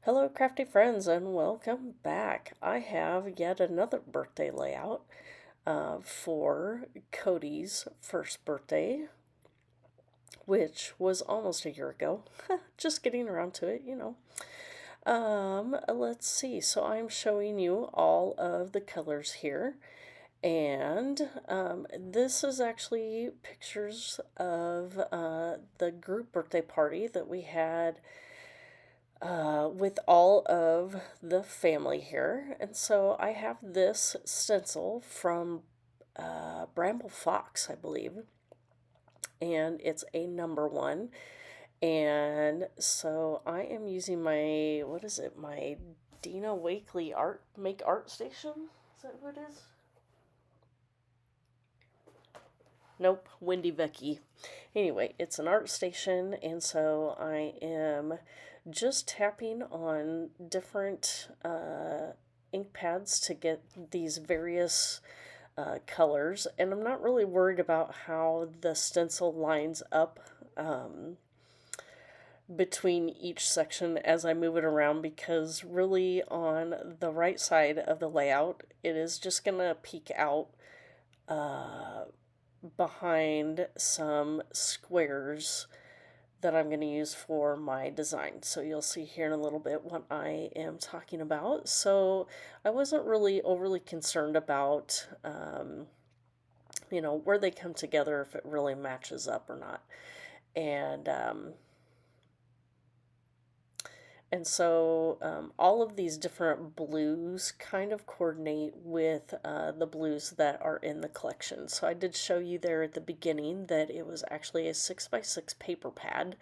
Hello, crafty friends, and welcome back. I have yet another birthday layout for Cody's first birthday, which was almost a year ago. Just getting around to it. Let's see. So I'm showing you all of the colors here. And this is actually pictures of the group birthday party that we had with all of the family here. And so I have this stencil from Bramble Fox, I believe, and it's a number one. And so I am using my, what is it, my Dina Wakely Art Station? Is that what it is? Nope, Wendy Vicky. Anyway, it's an art station, and so I am just tapping on different ink pads to get these various colors, and I'm not really worried about how the stencil lines up between each section as I move it around, because really on the right side of the layout, it is just going to peek out behind some squares that I'm going to use for my design. So you'll see here in a little bit what I am talking about. So I wasn't really overly concerned about, where they come together, if it really matches up or not. And all of these different blues kind of coordinate with the blues that are in the collection. So I did show you there at the beginning that it was actually a 6x6 paper pad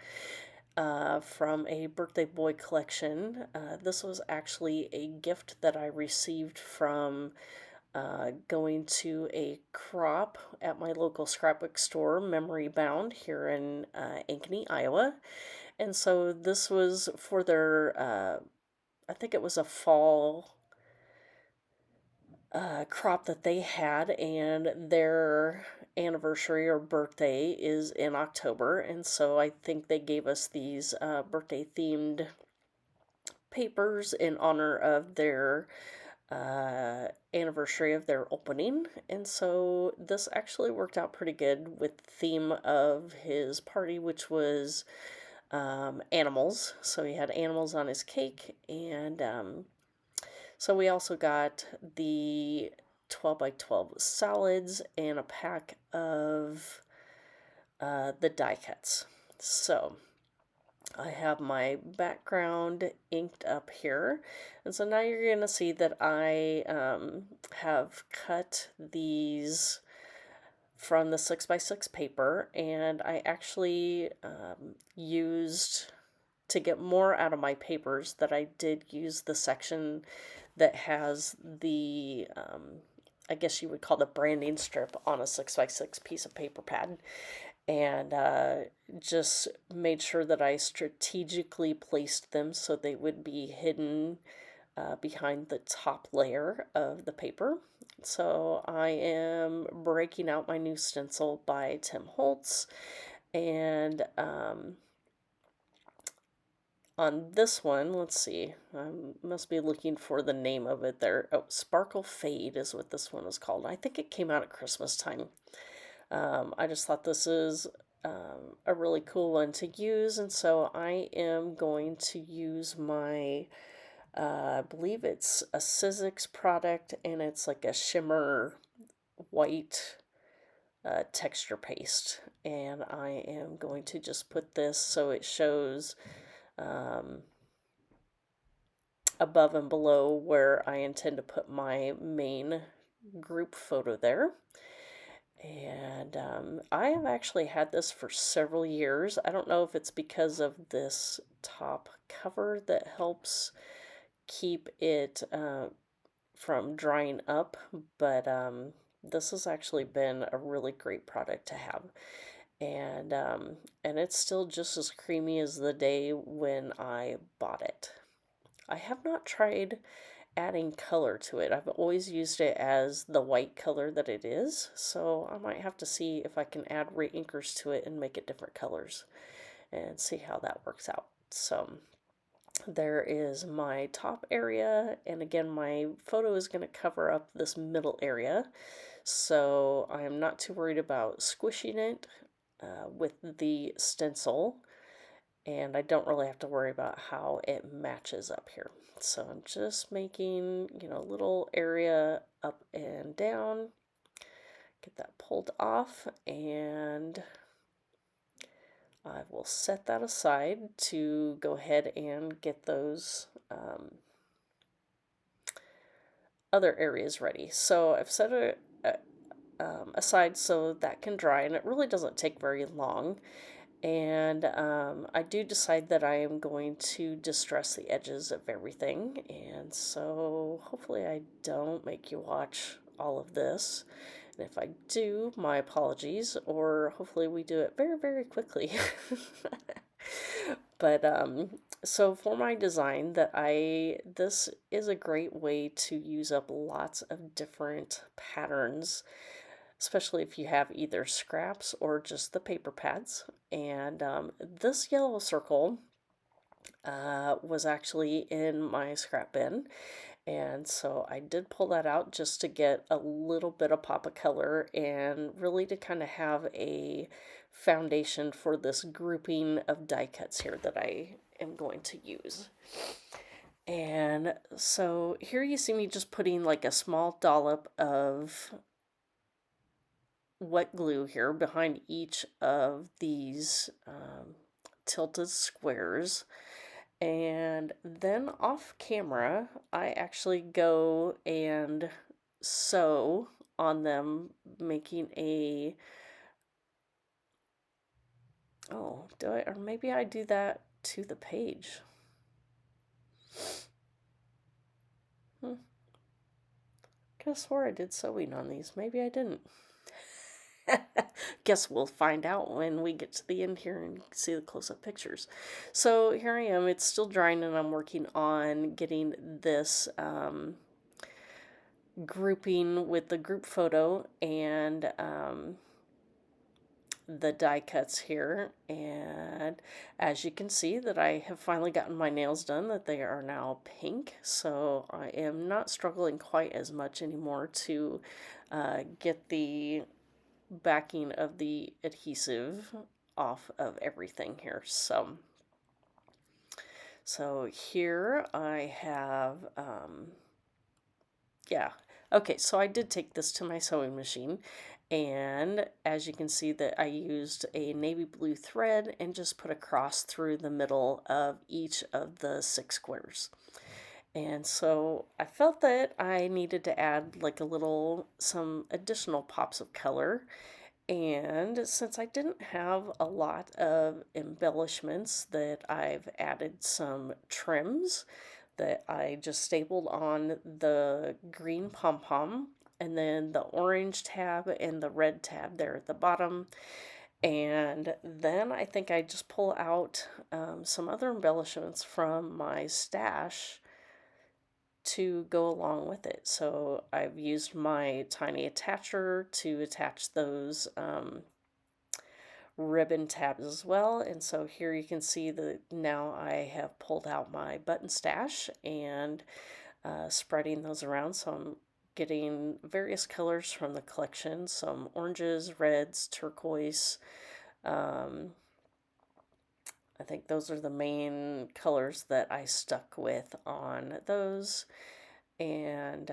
from a birthday boy collection. This was actually a gift that I received from going to a crop at my local scrapbook store, Memory Bound, here in Ankeny, Iowa. And so this was for their, I think it was a fall crop that they had, and their anniversary or birthday is in October. And so I think they gave us these birthday themed papers in honor of their anniversary of their opening. And so this actually worked out pretty good with the theme of his party, which was animals. So he had animals on his cake, and so we also got the 12 by 12 solids and a pack of the die cuts. So I have my background inked up here, and so now you're going to see that I have cut these from the 6x6 paper, and I actually used, to get more out of my papers, that I did use the section that has the, I guess you would call the branding strip on a 6x6 piece of paper pad, and just made sure that I strategically placed them so they would be hidden behind the top layer of the paper. So I am breaking out my new stencil by Tim Holtz, and on this one, let's see, I must be looking for the name of it there. Oh, Sparkle Fade is what this one is called. I think it came out at Christmas time. I just thought this is a really cool one to use, and so I am going to use my, I believe it's a Sizzix product, and it's like a shimmer white texture paste. And I am going to just put this so it shows um, above and below where I intend to put my main group photo there. And I have actually had this for several years. I don't know if it's because of this top cover that helps keep it from drying up, but this has actually been a really great product to have. And it's still just as creamy as the day when I bought it. I have not tried adding color to it. I've always used it as the white color that it is, so I might have to see if I can add reinkers to it and make it different colors and see how that works out. So There is my top area, and again, my photo is going to cover up this middle area, so I am not too worried about squishing it with the stencil, and I don't really have to worry about how it matches up here. So I'm just making, a little area up and down, get that pulled off, and I will set that aside to go ahead and get those other areas ready. So I've set it aside so that can dry, and it really doesn't take very long. And I do decide that I am going to distress the edges of everything, and so hopefully I don't make you watch all of this. And if I do, my apologies, or hopefully we do it very, very quickly. But so for my design this is a great way to use up lots of different patterns, especially if you have either scraps or just the paper pads. And this yellow circle was actually in my scrap bin. And so I did pull that out just to get a little bit of pop of color and really to kind of have a foundation for this grouping of die cuts here that I am going to use. And so here you see me just putting like a small dollop of wet glue here behind each of these tilted squares. And then off camera, I actually go and sew on them, making a, oh, do I, or maybe I do that to the page. Could have swore I did sewing on these. Maybe I didn't. Guess we'll find out when we get to the end here and see the close-up pictures. So here I am. It's still drying, and I'm working on getting this grouping with the group photo and the die cuts here. And as you can see that I have finally gotten my nails done, that they are now pink, so I am not struggling quite as much anymore to get the backing of the adhesive off of everything here. So here I have yeah, okay, so I did take this to my sewing machine, and as you can see that I used a navy blue thread and just put a cross through the middle of each of the 6 squares. And so I felt that I needed to add like some additional pops of color. And since I didn't have a lot of embellishments, that I've added some trims that I just stapled on the green pom-pom, and then the orange tab and the red tab there at the bottom. And then I think I just pull out some other embellishments from my stash to go along with it. So I've used my tiny attacher to attach those ribbon tabs as well. And so here you can see that now I have pulled out my button stash and spreading those around. So I'm getting various colors from the collection, some oranges, reds, turquoise. I think those are the main colors that I stuck with on those. And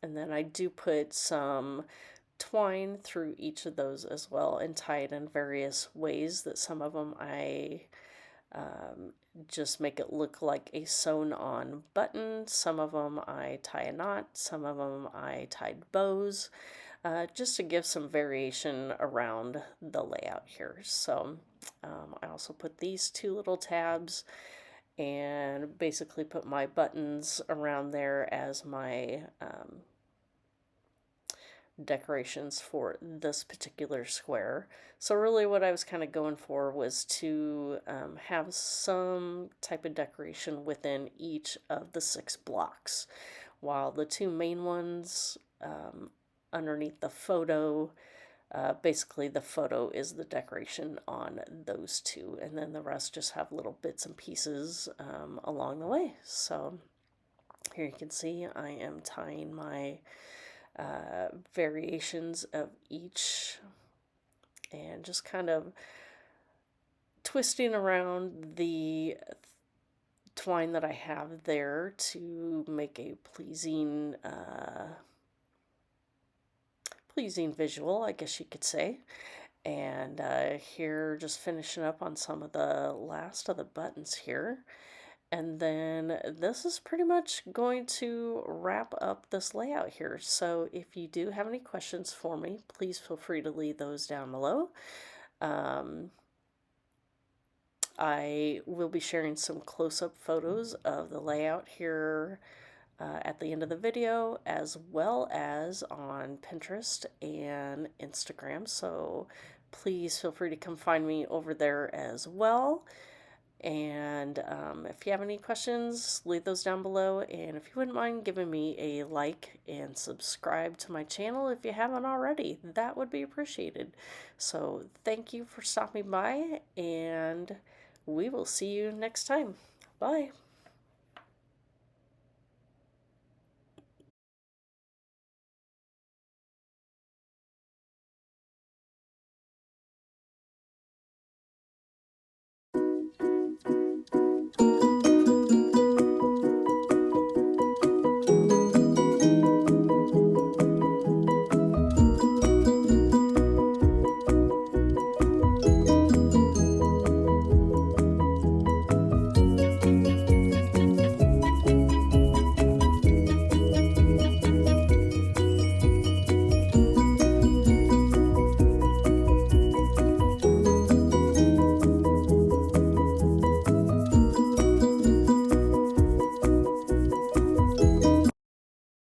then I do put some twine through each of those as well and tie it in various ways. That some of them I just make it look like a sewn on button. Some of them I tie a knot. Some of them I tied bows, just to give some variation around the layout here. So I also put these 2 little tabs and basically put my buttons around there as my decorations for this particular square. So really what I was kind of going for was to have some type of decoration within each of the 6 blocks, while the 2 main ones underneath the photo Basically, the photo is the decoration on those two, and then the rest just have little bits and pieces along the way. So here you can see I am tying my variations of each and just kind of twisting around the twine that I have there to make a pleasing visual, I guess you could say. And here, just finishing up on some of the last of the buttons here. And then this is pretty much going to wrap up this layout here. So if you do have any questions for me, please feel free to leave those down below. I will be sharing some close-up photos of the layout here at the end of the video, as well as on Pinterest and Instagram. So please feel free to come find me over there as well. And if you have any questions, leave those down below. And if you wouldn't mind giving me a like and subscribe to my channel if you haven't already, that would be appreciated. So thank you for stopping by, and we will see you next time. Bye.